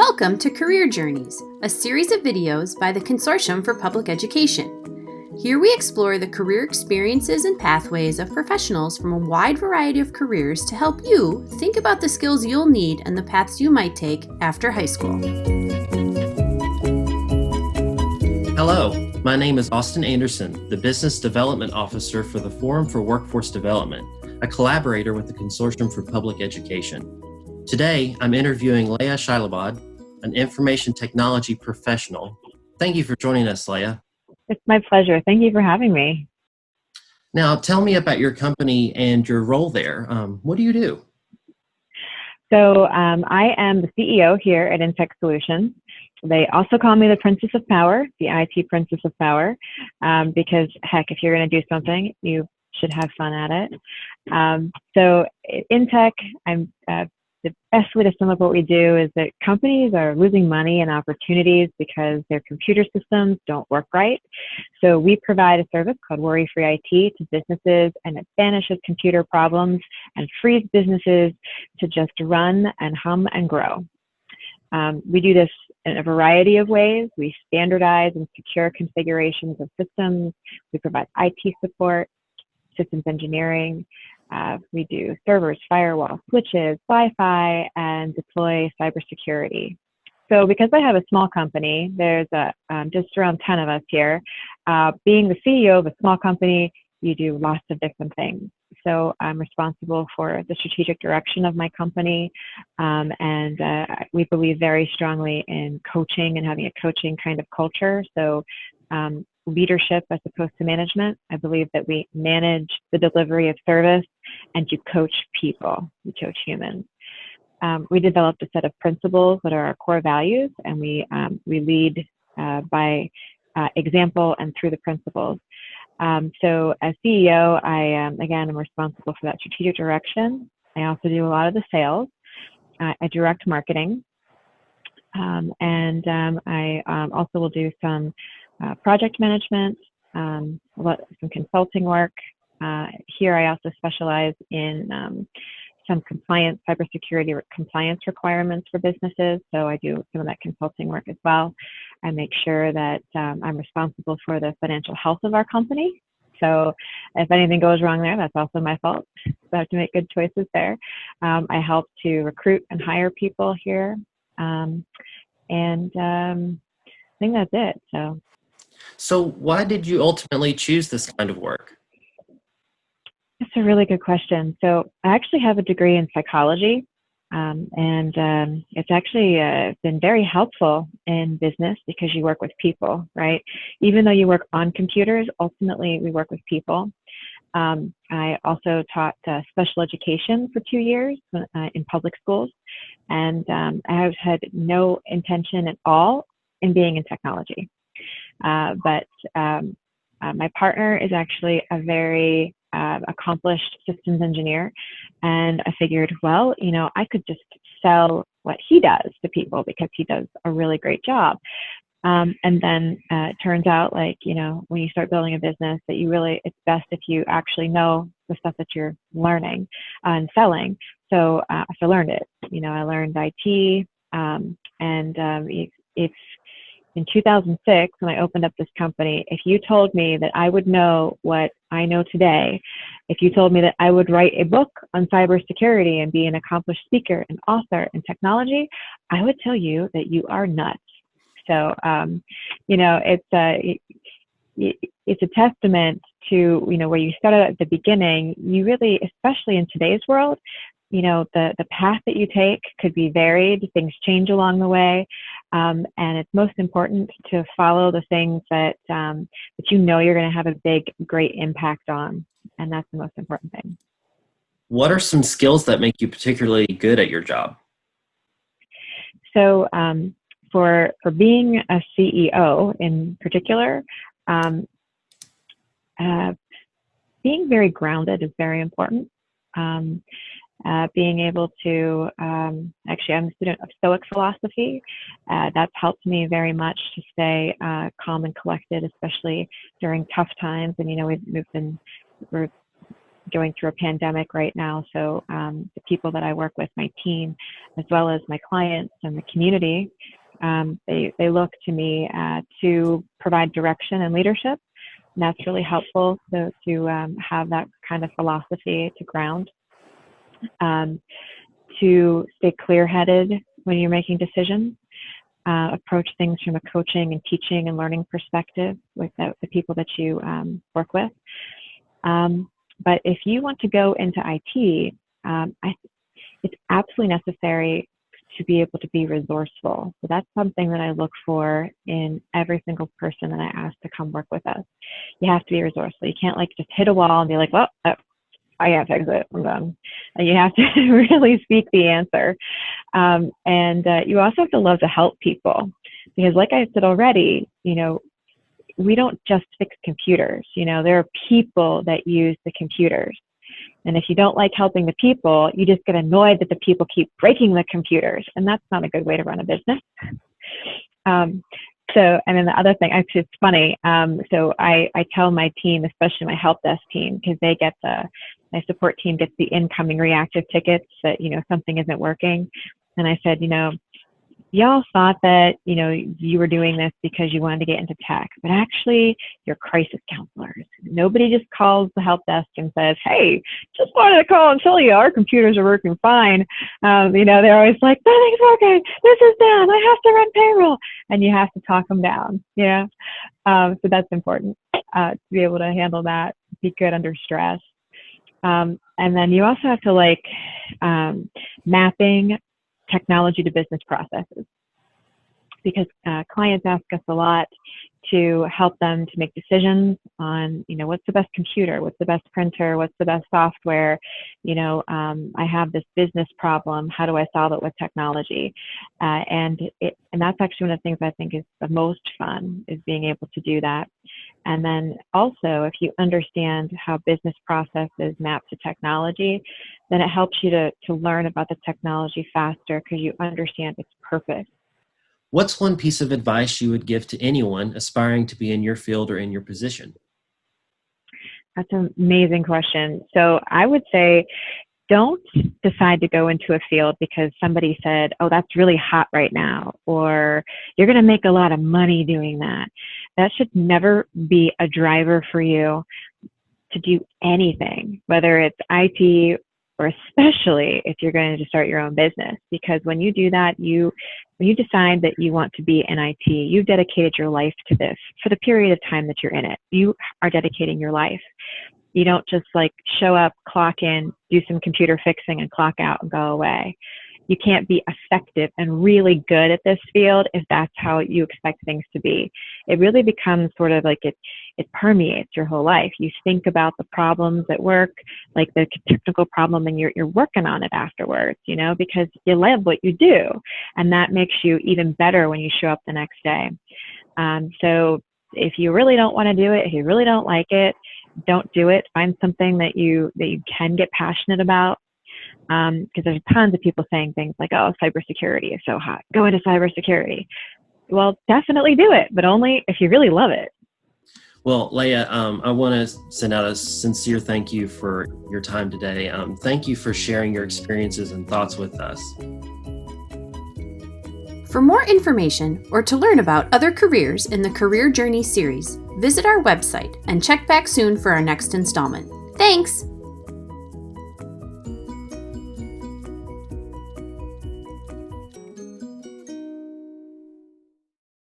Welcome to Career Journeys, a series of videos by the Consortium for Public Education. Here we explore the career experiences and pathways of professionals from a wide variety of careers to help you think about the skills you'll need and the paths you might take after high school. Hello, my name is Austin Anderson, the Business Development Officer for the Forum for Workforce Development, a collaborator with the Consortium for Public Education. Today, I'm interviewing Leia Shilobod, an information technology professional. Thank you for joining us, Leia. It's my pleasure. Thank you for having me. Now, tell me about your company and your role there. What do you do? So I am the CEO here at InTech Solutions. They also call me the Princess of Power, the IT Princess of Power, because heck, if you're going to do something, you should have fun at it. So InTech, the best way to sum up what we do is that companies are losing money and opportunities because their computer systems don't work right. So we provide a service called Worry-Free IT to businesses, and it banishes computer problems and frees businesses to just run and hum and grow. We do this in a variety of ways. We standardize and secure configurations of systems. We provide IT support, systems engineering. We do servers, firewall, switches, Wi-Fi, and deploy cybersecurity. So because I have a small company, there's just around 10 of us here. Being the CEO of a small company, you do lots of different things. So I'm responsible for the strategic direction of my company, and we believe very strongly in coaching and having a coaching kind of culture. So leadership as opposed to management. I believe that we manage the delivery of service and you coach people, you coach humans. We developed a set of principles that are our core values, and we lead by example and through the principles. So as CEO, I am responsible for that strategic direction. I also do a lot of the sales. I direct marketing, and I also will do some project management, some consulting work. Here I also specialize in some compliance, cybersecurity compliance requirements for businesses. So I do some of that consulting work as well. I make sure that I'm responsible for the financial health of our company. So if anything goes wrong there, that's also my fault. So I have to make good choices there. I help to recruit and hire people here. And I think that's it. So why did you ultimately choose this kind of work? That's a really good question. So I actually have a degree in psychology, and it's actually been very helpful in business because you work with people, right? Even though you work on computers, ultimately we work with people. I also taught special education for 2 years in public schools, and I have had no intention at all in being in technology. But my partner is actually a very accomplished systems engineer, and I figured, well, I could just sell what he does to people because he does a really great job. And then it turns out, when you start building a business, that it's best if you actually know the stuff that you're learning and selling. So I learned it. I learned IT, it's in 2006, when I opened up this company, if you told me that I would know what I know today, if you told me that I would write a book on cybersecurity and be an accomplished speaker and author in technology, I would tell you that you are nuts. So, it's a testament to, where you started at the beginning. You really, especially in today's world, the path that you take could be varied. Things change along the way. And it's most important to follow the things that you're going to have a great impact on. And that's the most important thing. What are some skills that make you particularly good at your job? So for being a CEO in particular, being very grounded is very important. Being able to, actually, I'm a student of Stoic philosophy. That's helped me very much to stay calm and collected, especially during tough times. And, we're going through a pandemic right now. So the people that I work with, my team, as well as my clients and the community, they look to me to provide direction and leadership. And that's really helpful to have that kind of philosophy to ground, to stay clear-headed when you're making decisions, approach things from a coaching and teaching and learning perspective with the people that you work with. But if you want to go into IT, it's absolutely necessary to be able to be resourceful. So that's something that I look for in every single person that I ask to come work with us. You have to be resourceful. You can't just hit a wall and be like, well, I can't fix it, I'm done. And you have to really speak the answer. And you also have to love to help people, because like I said already, we don't just fix computers. There are people that use the computers. And if you don't like helping the people, you just get annoyed that the people keep breaking the computers. And that's not a good way to run a business. And then the other thing, actually, it's funny. So I tell my team, especially my help desk team, because my support team gets the incoming reactive tickets that, something isn't working. And I said, y'all thought that, you were doing this because you wanted to get into tech, but actually you're crisis counselors. Nobody just calls the help desk and says, hey, just wanted to call and tell you our computers are working fine. They're always like, nothing's working. This is down. I have to run payroll. And you have to talk them down. Yeah. So that's important to be able to handle that, be good under stress. And then you also have to mapping technology to business processes, because clients ask us a lot to help them to make decisions on, what's the best computer, what's the best printer, what's the best software. I have this business problem. How do I solve it with technology? And that's actually one of the things I think is the most fun, is being able to do that. And then also, if you understand how business processes map to technology, then it helps you to learn about the technology faster, because you understand its purpose. What's one piece of advice you would give to anyone aspiring to be in your field or in your position? That's an amazing question. So I would say, don't decide to go into a field because somebody said, oh, that's really hot right now, or you're going to make a lot of money doing that. That should never be a driver for you to do anything, whether it's IT or especially if you're going to start your own business. Because when you do that, when you decide that you want to be in IT, you've dedicated your life to this for the period of time that you're in it. You are dedicating your life. You don't just show up, clock in, do some computer fixing and clock out and go away. You can't be effective and really good at this field if that's how you expect things to be. It really becomes sort of it permeates your whole life. You think about the problems at work, like the technical problem, and you're working on it afterwards, because you love what you do. And that makes you even better when you show up the next day. So if you really don't want to do it, if you really don't like it, don't do it. Find something that you can get passionate about. Because there's tons of people saying things like, oh, cybersecurity is so hot. Go into cybersecurity. Well, definitely do it, but only if you really love it. Well, Leia, I want to send out a sincere thank you for your time today. Thank you for sharing your experiences and thoughts with us. For more information or to learn about other careers in the Career Journey series, visit our website and check back soon for our next installment. Thanks!